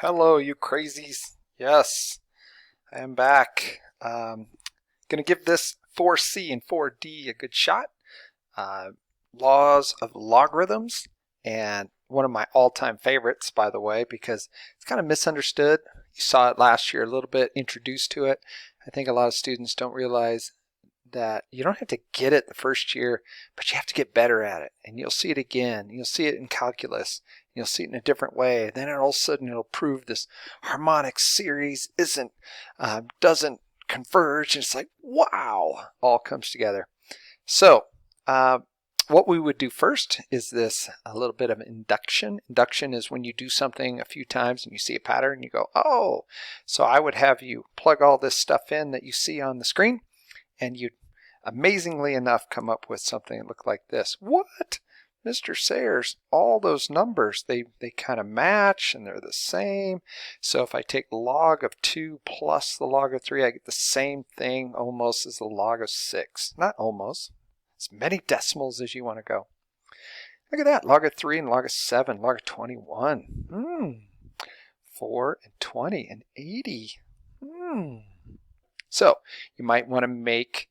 Hello, you crazies. Yes, I am back. Gonna give this 4C and 4D a good shot. Laws of logarithms, and one of my all-time favorites, by the way, because it's kind of misunderstood. You saw it last year a little bit, introduced to it. I think a lot of students don't realize that you don't have to get it the first year, but you have to get better at it. And you'll see it again. You'll see it in calculus. You'll see it in a different way. Then all of a sudden it'll prove this harmonic series doesn't converge. And it's like, wow, all comes together. So what we would do first is a little bit of induction. Induction is when you do something a few times and you see a pattern and you go, oh. So I would have you plug all this stuff in that you see on the screen, and you'd amazingly enough come up with something that looked like this. What? Mr. Sayers, all those numbers, they kind of match and they're the same. So if I take log of 2 plus the log of 3, I get the same thing almost as the log of 6. Not almost. As many decimals as you want to go. Look at that. Log of 3 and log of 7. Log of 21. 4 and 20 and 80. So you might want to make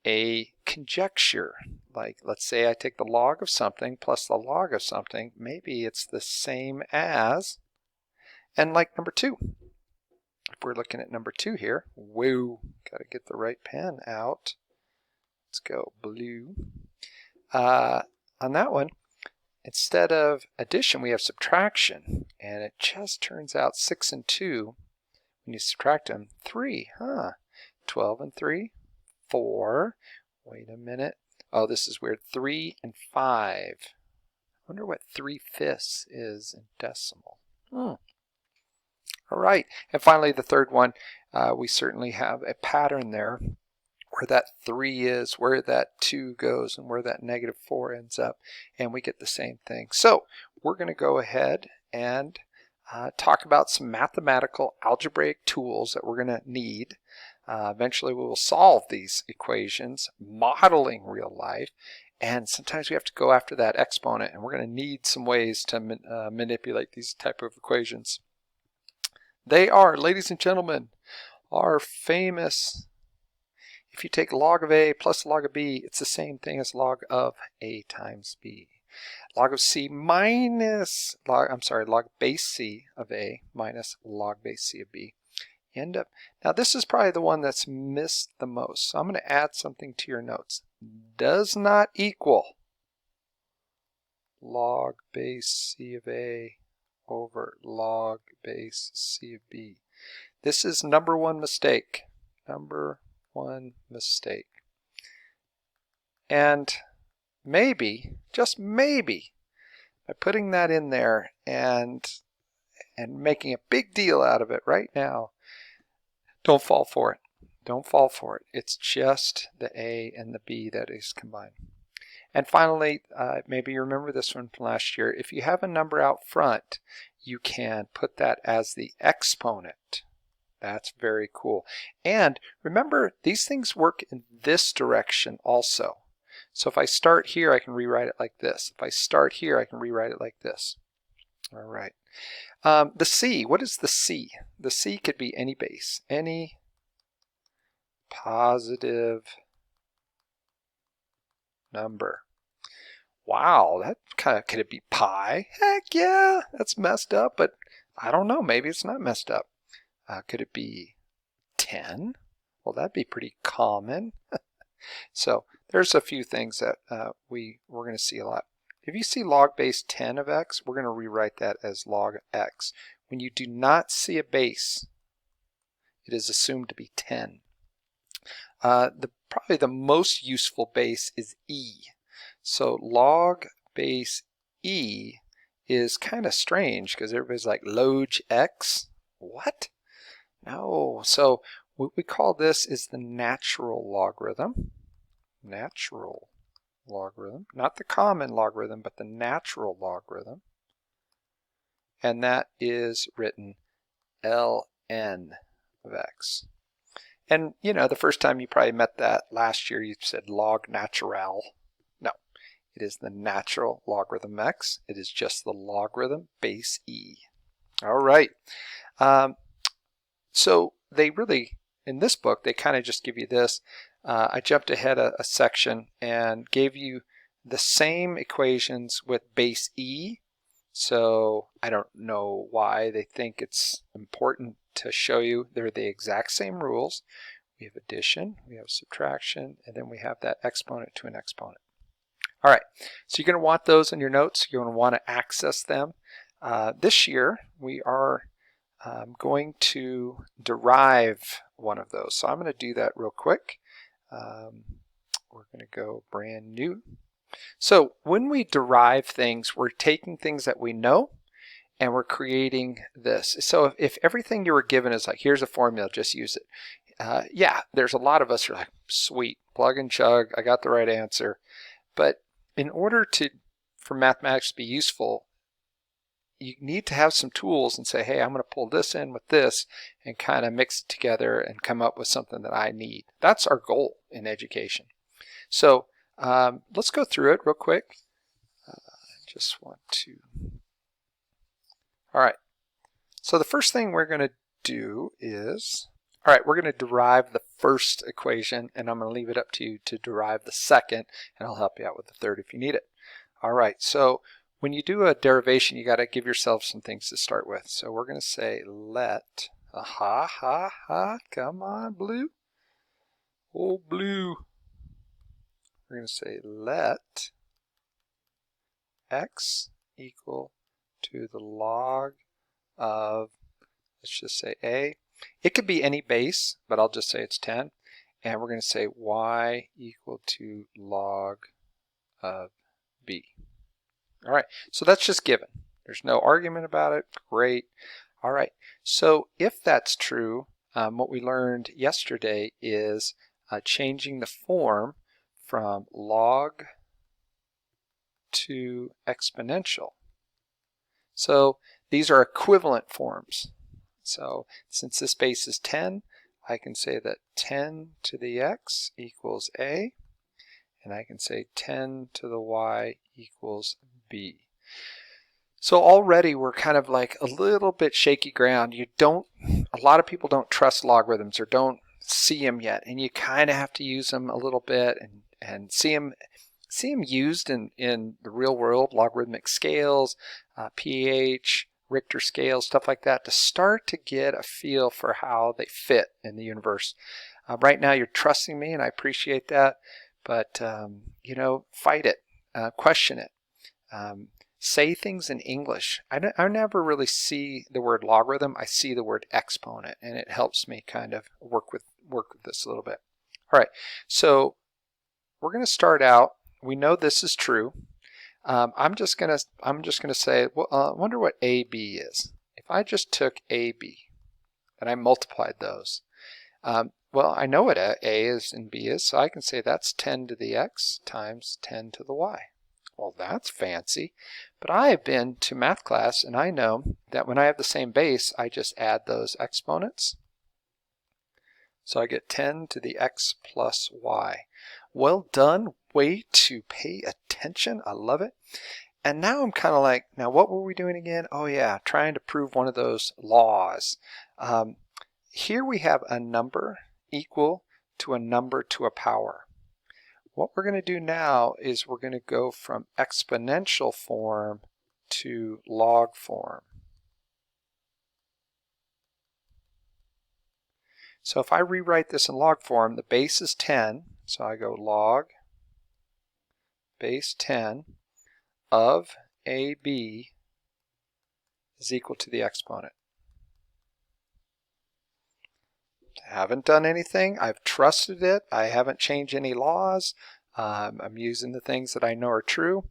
a conjecture. Like, let's say I take the log of something plus the log of something. Maybe it's the same as, and like number 2. If we're looking at number 2 here, whoa, got to get the right pen out. Let's go blue. On that one, instead of addition, we have subtraction. And it just turns out 6 and 2, when you subtract them, 3, 12 and 3, 4. Wait a minute. Oh, this is weird. 3 and 5. I wonder what 3/5 is in decimal. All right. And finally, the third one, we certainly have a pattern there where that 3 is, where that 2 goes, and where that -4 ends up. And we get the same thing. So we're going to go ahead and talk about some mathematical algebraic tools that we're going to need. Eventually we will solve these equations, modeling real life, and sometimes we have to go after that exponent, and we're going to need some ways to manipulate these type of equations. They are, ladies and gentlemen, our famous, if you take log of A plus log of B, it's the same thing as log of A times B. Log of C minus, log base C of A minus log base C of B. End up. Now this is probably the one that's missed the most. So I'm going to add something to your notes. Does not equal log base C of A over log base C of B. This is number one mistake. Number one mistake. And maybe, just maybe, by putting that in there and making a big deal out of it right now, don't fall for it. Don't fall for it. It's just the A and the B that is combined. And finally, maybe you remember this one from last year. If you have a number out front, you can put that as the exponent. That's very cool. And remember, these things work in this direction also. So if I start here, I can rewrite it like this. If I start here, I can rewrite it like this. All right. The C, what is the C? The C could be any base, any positive number. Wow, that kind of, could it be pi? Heck yeah, that's messed up, but I don't know, maybe it's not messed up. Could it be 10? Well, that'd be pretty common. So there's a few things that we're going to see a lot. If you see log base 10 of x, we're going to rewrite that as log x. When you do not see a base, it is assumed to be 10. Probably the most useful base is e. So log base e is kind of strange because everybody's like log x. What? No. So what we call this is the natural logarithm. Natural logarithm, not the common logarithm, but the natural logarithm. And that is written ln of x. And you know, the first time you probably met that last year, you said log natural. No, it is the natural logarithm x. It is just the logarithm base e. All right. So they really, in this book, they kind of just give you this. I jumped ahead a section and gave you the same equations with base E. So I don't know why they think it's important to show you they're the exact same rules. We have addition, we have subtraction, and then we have that exponent to an exponent. All right, so you're going to want those in your notes. You're going to want to access them. This year, we are going to derive one of those. So I'm going to do that real quick. We're going to go brand new. So when we derive things, we're taking things that we know and we're creating this. So if everything you were given is like, here's a formula, just use it. Yeah, there's a lot of us who are like, sweet, plug and chug, I got the right answer. But in order for mathematics to be useful, you need to have some tools and say, hey, I'm going to pull this in with this and kind of mix it together and come up with something that I need. That's our goal in education. So let's go through it real quick. Just want to. All right. So the first thing we're going to do is, all right, we're going to derive the first equation, and I'm going to leave it up to you to derive the second, and I'll help you out with the third if you need it. All right, so when you do a derivation, you got to give yourself some things to start with. So we're going to say let, come on, blue. Oh, blue. We're going to say let x equal to the log of, let's just say a. It could be any base, but I'll just say it's 10. And we're going to say y equal to log of b. All right, so that's just given. There's no argument about it. Great. All right, so if that's true, what we learned yesterday is changing the form from log to exponential. So these are equivalent forms. So since this base is 10, I can say that 10 to the x equals a, and I can say 10 to the y equals b. So already we're kind of like a little bit shaky ground. A lot of people don't trust logarithms or don't see them yet, and you kind of have to use them a little bit and see them used in the real world, logarithmic scales, pH, Richter scales, stuff like that, to start to get a feel for how they fit in the universe. Right now you're trusting me, and I appreciate that, but fight it, question it. Say things in English. I never really see the word logarithm. I see the word exponent, and it helps me kind of work with this a little bit. All right, so we're going to start out. We know this is true. I'm just gonna say, well, I wonder what AB is. If I just took AB and I multiplied those, well, I know what A is and B is, so I can say that's 10 to the x times 10 to the y. Well, that's fancy, but I have been to math class and I know that when I have the same base, I just add those exponents. So I get 10 to the x plus y. Well done, way to pay attention. I love it. And now I'm kind of like, now what were we doing again? Oh yeah, trying to prove one of those laws. Here we have a number equal to a number to a power. What we're going to do now is we're going to go from exponential form to log form. So if I rewrite this in log form, the base is 10, so I go log base 10 of AB is equal to the exponent. Haven't done anything. I've trusted it. I haven't changed any laws. I'm using the things that I know are true.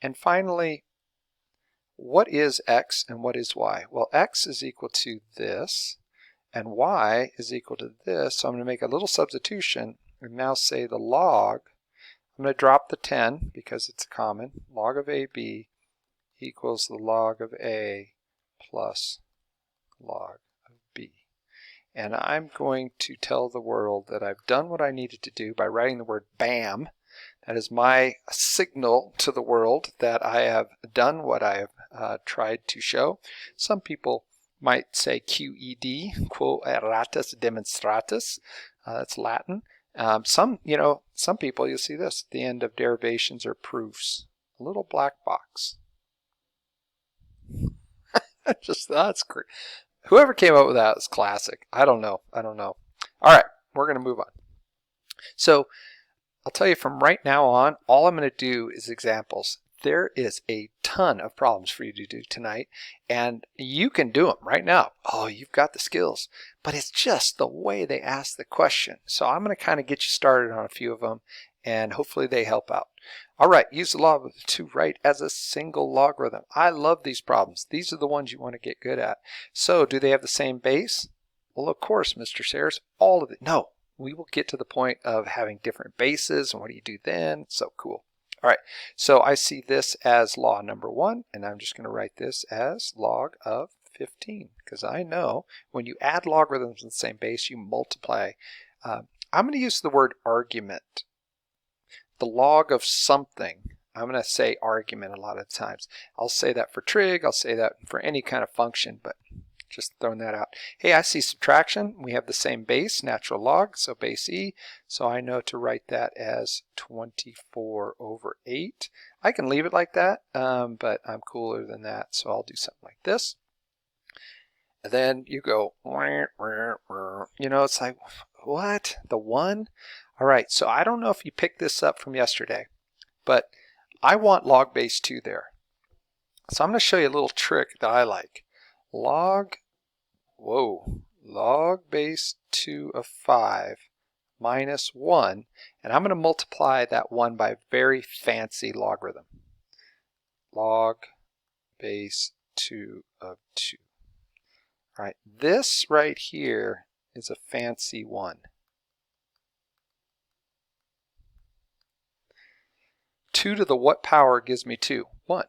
And finally, what is x and what is y? Well, x is equal to this, and y is equal to this. So I'm going to make a little substitution and now say the log. I'm going to drop the 10 because it's common. Log of AB equals the log of A plus log of B. And I'm going to tell the world that I've done what I needed to do by writing the word BAM. That is my signal to the world that I have done what I have tried to show. Some people Might say QED, quo erratus demonstratus. That's Latin. Some people, you'll see this at the end of derivations or proofs. A little black box. That's great. Whoever came up with that is classic. I don't know. All right, we're going to move on. So I'll tell you from right now on, all I'm going to do is examples. There is a ton of problems for you to do tonight, and you can do them right now. Oh, you've got the skills, but it's just the way they ask the question. So I'm going to kind of get you started on a few of them, and hopefully they help out. All right, use the law of 2 right as a single logarithm. I love these problems. These are the ones you want to get good at. So do they have the same base? Well, of course, Mr. Sayers, all of it. No, we will get to the point of having different bases, and what do you do then? So cool. All right, so I see this as law number 1, and I'm just going to write this as log of 15, because I know when you add logarithms in the same base, you multiply. I'm going to use the word argument. The log of something. I'm going to say argument a lot of times. I'll say that for trig, I'll say that for any kind of function, but just throwing that out. Hey, I see subtraction. We have the same base, natural log, so base e. So I know to write that as 24 over 8. I can leave it like that, but I'm cooler than that, so I'll do something like this. And then you go, it's like, what? The 1? All right, so I don't know if you picked this up from yesterday, but I want log base 2 there. So I'm going to show you a little trick that I like. Log base 2 of 5 minus 1, and I'm going to multiply that 1 by a very fancy logarithm. Log base 2 of 2. All right, this right here is a fancy 1. 2 to the what power gives me 2? 1.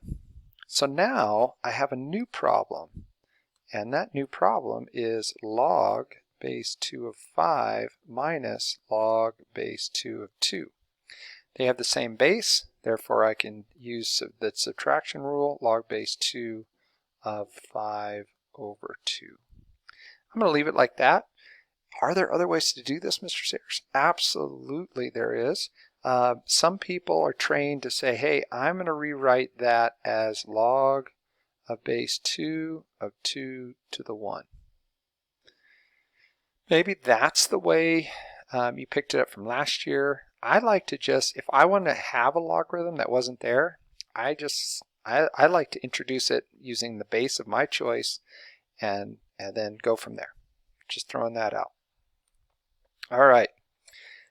So now I have a new problem. And that new problem is log base 2 of 5 minus log base 2 of 2. They have the same base, therefore I can use the subtraction rule, log base 2 of 5 over 2. I'm going to leave it like that. Are there other ways to do this, Mr. Sayers? Absolutely there is. Some people are trained to say, hey, I'm going to rewrite that as log of base 2 of 2 to the 1. Maybe that's the way you picked it up from last year. I like to just, if I want to have a logarithm that wasn't there, I like to introduce it using the base of my choice and then go from there. Just throwing that out. All right,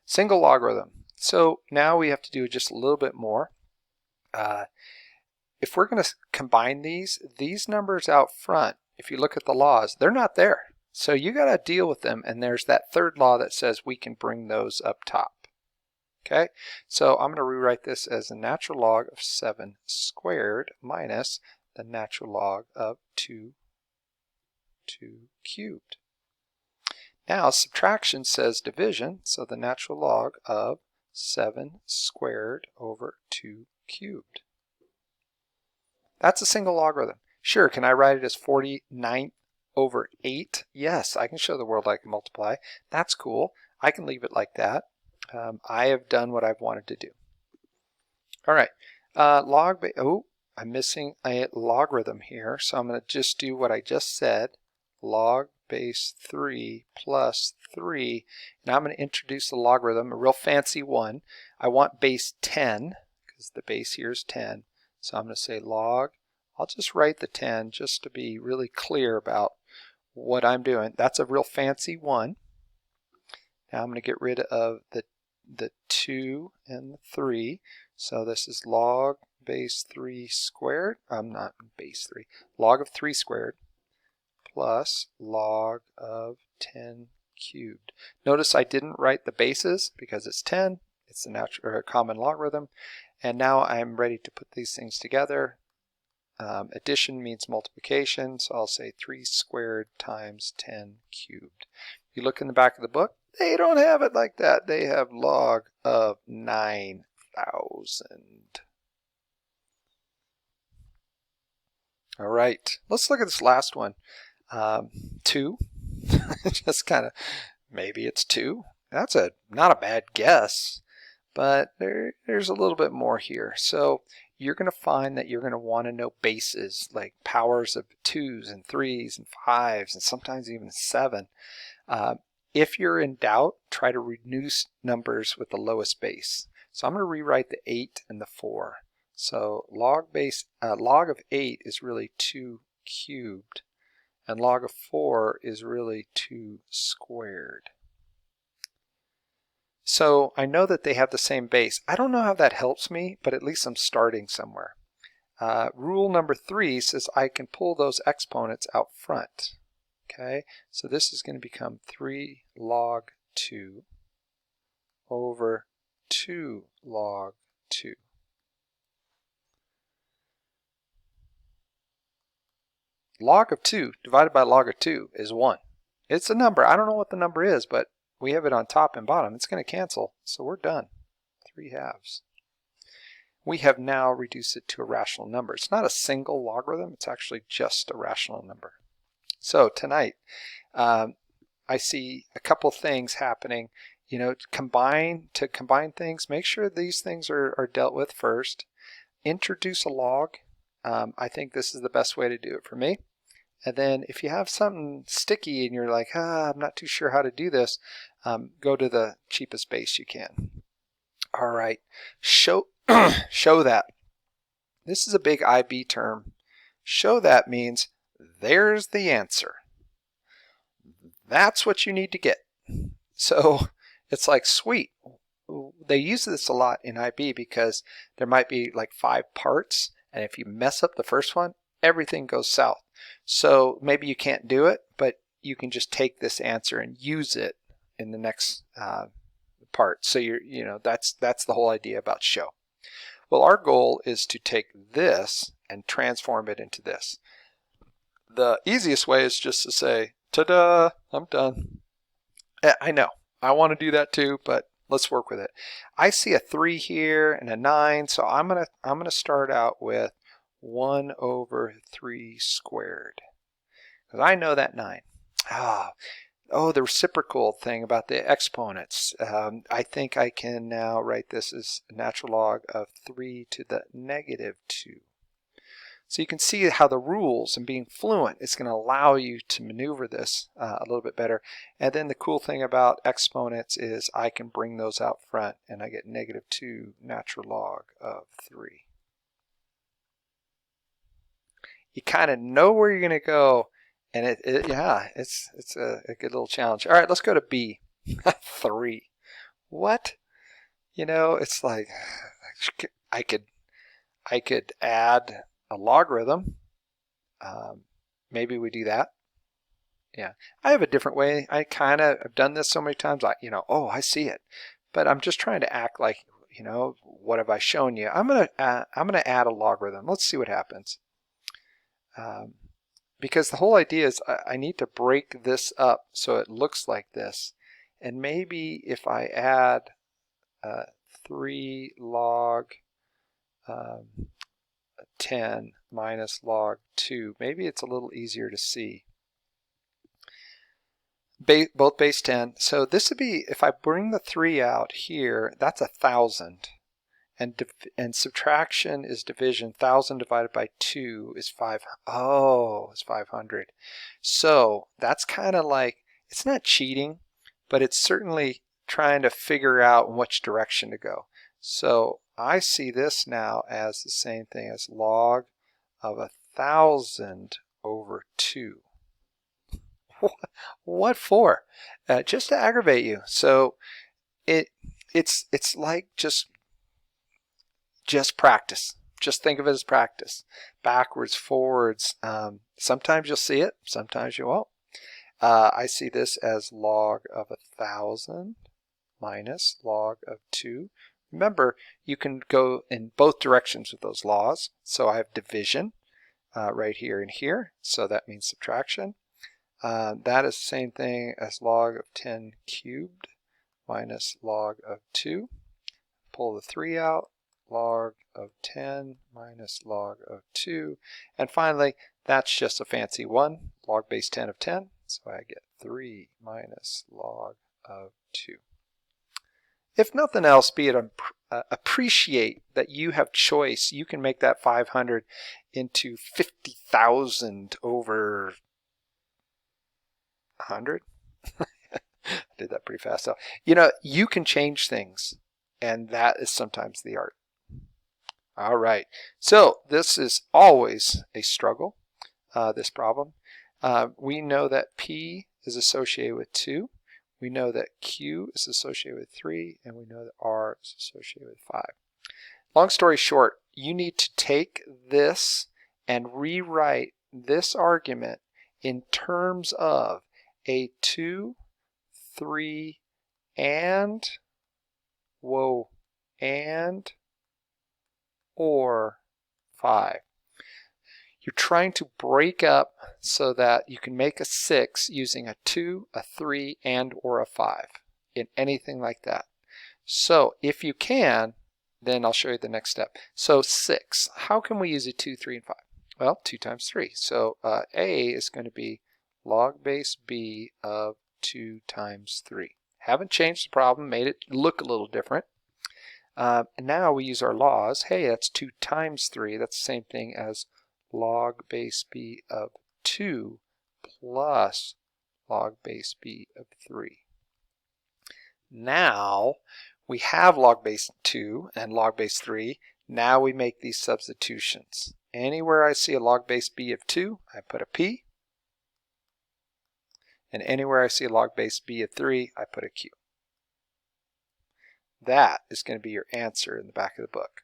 single logarithm. So now we have to do just a little bit more. If we're going to combine these numbers out front, if you look at the laws, they're not there. So you got to deal with them, and there's that third law that says we can bring those up top. Okay, so I'm going to rewrite this as the natural log of 7 squared minus the natural log of 2 cubed. Now subtraction says division, so the natural log of 7 squared over 2 cubed. That's a single logarithm. Sure, can I write it as 49 over 8? Yes, I can show the world I can multiply. That's cool. I can leave it like that. I have done what I've wanted to do. All right, I'm missing a logarithm here, so I'm going to just do what I just said. Log base 3 plus 3, and I'm going to introduce the logarithm, a real fancy one. I want base 10, because the base here is 10. So I'm going to say log, I'll just write the 10 just to be really clear about what I'm doing. That's a real fancy 1. Now I'm going to get rid of the 2 and the 3. So this is log base 3 squared. I'm not base 3. Log of 3 squared plus log of 10 cubed. Notice I didn't write the bases because it's 10. It's the natural or common logarithm. And now I'm ready to put these things together. Addition means multiplication, so I'll say 3 squared times 10 cubed. If you look in the back of the book, they don't have it like that. They have log of 9,000. All right, let's look at this last one. 2. Just kind of, maybe it's 2. That's not a bad guess, but there's a little bit more here. So you're going to find that you're going to want to know bases, like powers of 2s and 3s and 5s and sometimes even 7. If you're in doubt, try to reduce numbers with the lowest base. So I'm going to rewrite the 8 and the 4. So log of 8 is really 2 cubed, and log of 4 is really 2 squared. So I know that they have the same base. I don't know how that helps me, but at least I'm starting somewhere. Rule number 3 says I can pull those exponents out front. Okay, so this is going to become 3 log 2 over 2 log 2. Log of 2 divided by log of 2 is 1. It's a number. I don't know what the number is, but we have it on top and bottom. It's going to cancel, so we're done. 3/2. We have now reduced it to a rational number. It's not a single logarithm. It's actually just a rational number. So tonight, I see a couple things happening. You know, to combine things, make sure these things are dealt with first. Introduce a log. I think this is the best way to do it for me. And then if you have something sticky and you're like, I'm not too sure how to do this, go to the cheapest base you can. All right, show that. This is a big IB term. Show that means there's the answer. That's what you need to get. So it's like, sweet. They use this a lot in IB because there might be like 5 parts, and if you mess up the first one, everything goes south. So maybe you can't do it, but you can just take this answer and use it in the next part. So that's the whole idea about show. Well, our goal is to take this and transform it into this. The easiest way is just to say, ta-da, I'm done. I know, I want to do that too, but let's work with it. I see a 3 here and a 9, so I'm gonna start out with 1 over 3 squared, because I know that 9. Oh, the reciprocal thing about the exponents. I think I can now write this as a natural log of 3 to the negative 2. So you can see how the rules and being fluent is going to allow you to maneuver this a little bit better. And then the cool thing about exponents is I can bring those out front, and I get negative 2 natural log of 3. You kind of know where you're going to go, and it's a good little challenge. All right, let's go to B. 3. What? You know, it's like I could add a logarithm. Maybe we do that. Yeah, I have a different way. I kind of have done this so many times. I see it, but I'm just trying to act like, what have I shown you? I'm gonna add a logarithm. Let's see what happens. Because the whole idea is I need to break this up so it looks like this, and maybe if I add 3 log 10 minus log 2, maybe it's a little easier to see. Both base 10. So this would be, if I bring the 3 out here, that's 1,000. And subtraction is division. 1,000 divided by 2 is 5. Oh, it's 500. So that's kind of like, it's not cheating, but it's certainly trying to figure out which direction to go. So I see this now as the same thing as log of 1,000 over 2. What for? Just to aggravate you. So it's like just practice. Just think of it as practice. Backwards, forwards. Sometimes you'll see it, sometimes you won't. I see this as log of 1,000 minus log of 2. Remember, you can go in both directions with those laws. So I have division right here and here, so that means subtraction. That is the same thing as log of 10 cubed minus log of 2. Pull the 3 out, log of 10 minus log of 2. And finally, That's just a fancy 1, log base 10 of 10. So I get 3 minus log of 2. If nothing else, be it appreciate that you have choice. You can make that 500 into 50,000 over 100. I did that pretty fast. So, you know, you can change things, and that is sometimes the art. All right. So this is always a struggle, this problem. We know that P is associated with 2. We know that Q is associated with 3, and we know that R is associated with 5. Long story short, you need to take this and rewrite this argument in terms of a 2, 3, and, or 5. You're trying to break up so that you can make a 6 using a 2, a 3, and or a 5 in anything like that. So if you can, then I'll show you the next step. So 6, how can we use a 2, 3, and 5? Well, 2 times 3. So A is going to be log base B of 2 times 3. Haven't changed the problem, made it look a little different. And now we use our laws. Hey, that's 2 times 3. That's the same thing as log base B of 2 plus log base B of 3. Now we have log base 2 and log base 3. Now we make these substitutions. Anywhere I see a log base B of 2, I put a P. And anywhere I see a log base B of 3, I put a Q. That is going to be your answer in the back of the book.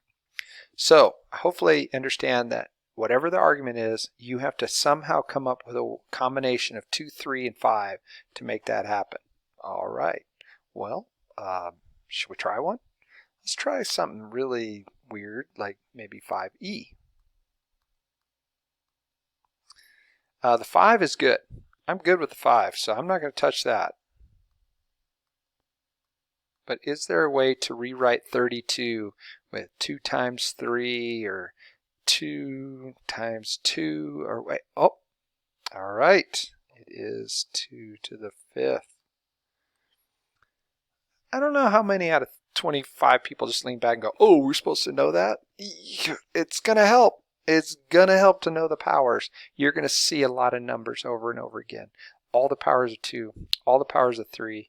So hopefully you understand that whatever the argument is, you have to somehow come up with a combination of 2, 3, and 5 to make that happen. All right. Well, should we try one? Let's try something really weird, like maybe 5e. The 5 is good. I'm good with the 5, so I'm not going to touch that. But is there a way to rewrite 32 with 2 times 3 or 2 times 2 or wait? Oh, all right. It is 2 to the 5th. I don't know how many out of 25 people just lean back and go, oh, we're supposed to know that? It's going to help. It's going to help to know the powers. You're going to see a lot of numbers over and over again. All the powers of 2, all the powers of 3,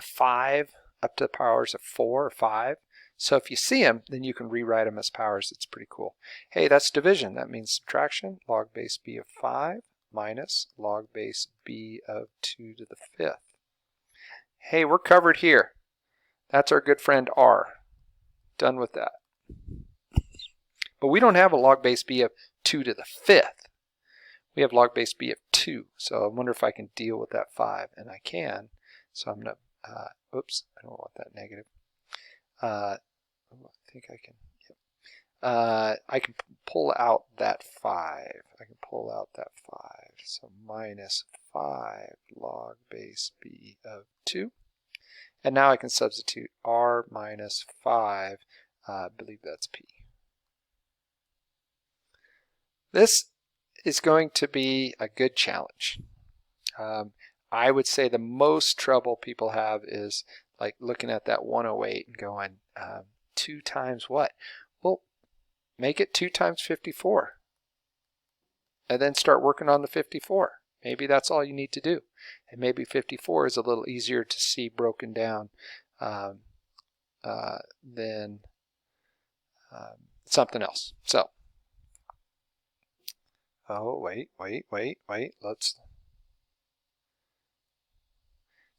5 up to the powers of 4 or 5. So if you see them, then you can rewrite them as powers. It's pretty cool. Hey, that's division. That means subtraction. Log base B of 5 minus log base B of 2 to the 5th. Hey, we're covered here. That's our good friend R. Done with that. But we don't have a log base B of 2 to the 5th. We have log base B of 2. So I wonder if I can deal with that 5. And I can. So I'm going to, oops, I don't want that negative. I think I can. Yep. I can pull out that 5. I can pull out that 5. So minus 5 log base B of 2. And now I can substitute R minus 5. I believe that's P. This is going to be a good challenge. I would say the most trouble people have is like looking at that 108 and going, 2 times what? Well, make it 2 times 54. And then start working on the 54. Maybe that's all you need to do. And maybe 54 is a little easier to see broken down than something else. So, oh, wait.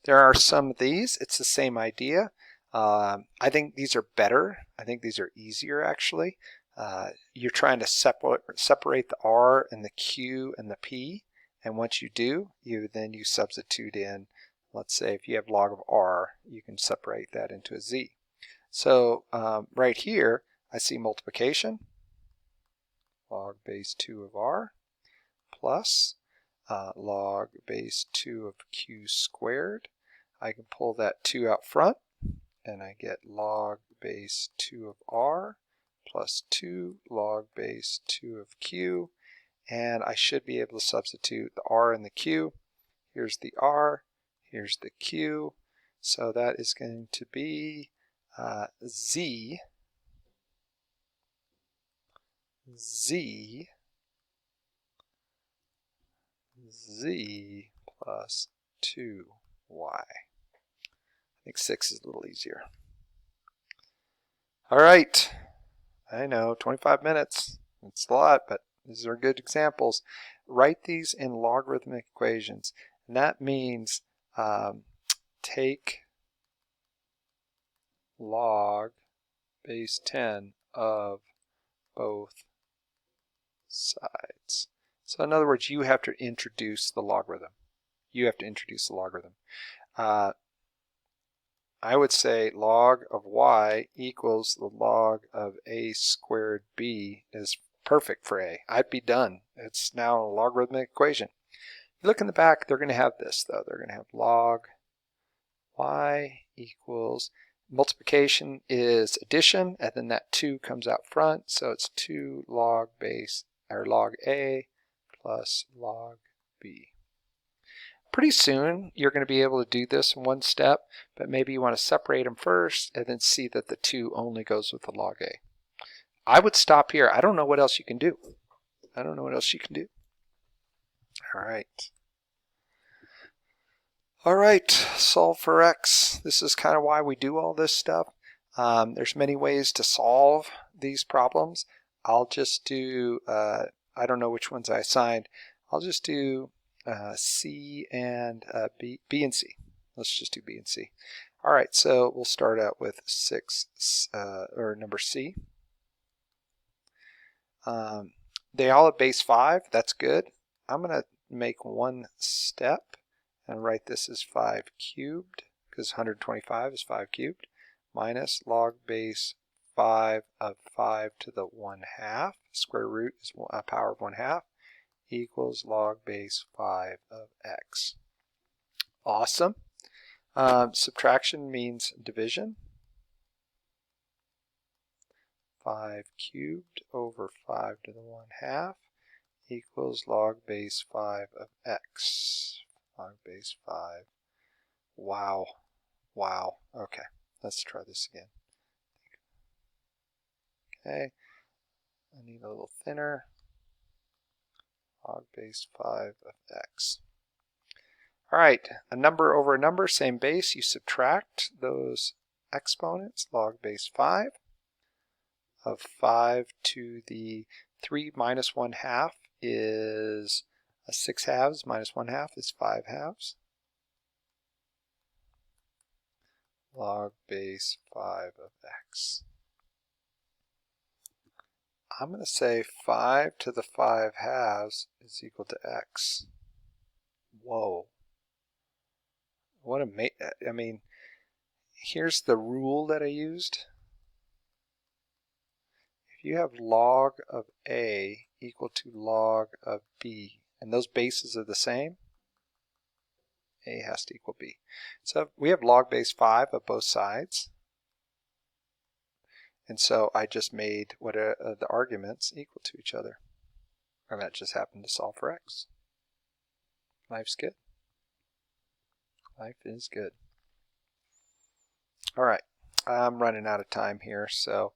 There are some of these. It's the same idea. I think these are better. I think these are easier, actually. You're trying to separate the R and the Q and the P. And once you do, you substitute in, let's say if you have log of R, you can separate that into a Z. So right here, I see multiplication, log base 2 of R, plus log base 2 of Q squared. I can pull that 2 out front, and I get log base 2 of R plus 2 log base 2 of Q. and I should be able to substitute the r and the q. Here's the r, here's the q, so that is going to be z plus 2y. I think 6 is a little easier. All right, I know, 25 minutes. It's a lot, but these are good examples. Write these in logarithmic equations, and that means take log base 10 of both sides. So in other words, you have to introduce the logarithm. You have to introduce the logarithm. I would say log of y equals the log of a squared b is perfect for a. I'd be done. It's now a logarithmic equation. If you look in the back, they're going to have this, though. They're going to have log y equals, multiplication is addition, and then that 2 comes out front, so it's 2 log base, or log a plus log b. Pretty soon you're going to be able to do this in one step, but maybe you want to separate them first and then see that the 2 only goes with the log a. I would stop here. I don't know what else you can do. All right, solve for x. This is kind of why we do all this stuff. There's many ways to solve these problems. I'll just do, I don't know which ones I assigned. I'll just do C and B and C. Let's just do B and C. All right, so we'll start out with number C. They all have base 5. That's good. I'm going to make one step and write this as 5 cubed, because 125 is 5 cubed, minus log base 5 of 5 to the 1/2, square root is a power of 1/2, equals log base 5 of x. Awesome. Subtraction means division. 5 cubed over 5 to the 1/2 equals log base 5 of x. Log base 5. Wow. Okay, let's try this again. Okay, I need a little thinner. Log base 5 of x. All right, a number over a number, same base. You subtract those exponents. Log base 5 of 5 to the 3 minus 1/2 is 6 halves, minus 1/2 is 5 halves. Log base 5 of x. I'm going to say 5 to the 5 halves is equal to x. Whoa. What I mean, here's the rule that I used. If you have log of a equal to log of b, and those bases are the same, a has to equal b. So we have log base 5 of both sides. And so I just made what are the arguments equal to each other. And that just happened to solve for x. Life's good. Life is good. All right, I'm running out of time here, so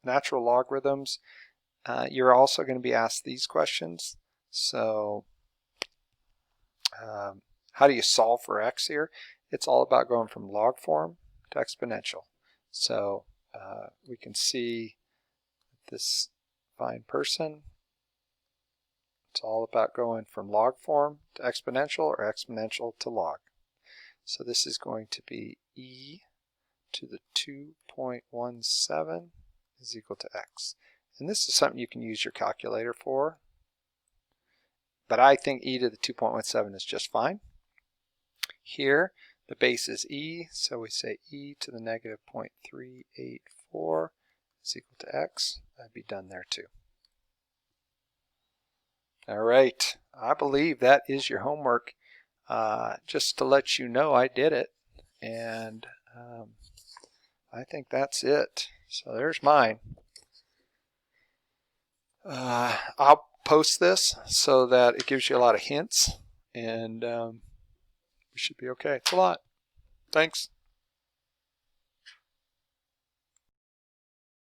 natural logarithms. You're also going to be asked these questions. So how do you solve for x here? It's all about going from log form to exponential. So we can see this fine person. It's all about going from log form to exponential or exponential to log. So this is going to be e to the 2.17 is equal to x. And this is something you can use your calculator for. But I think e to the 2.17 is just fine. Here, the base is e, so we say e to the negative 0.384 is equal to x. I'd be done there too. All right, I believe that is your homework. Just to let you know, I did it, and I think that's it. So there's mine. I'll post this so that it gives you a lot of hints, and we should be okay. It's a lot. Thanks.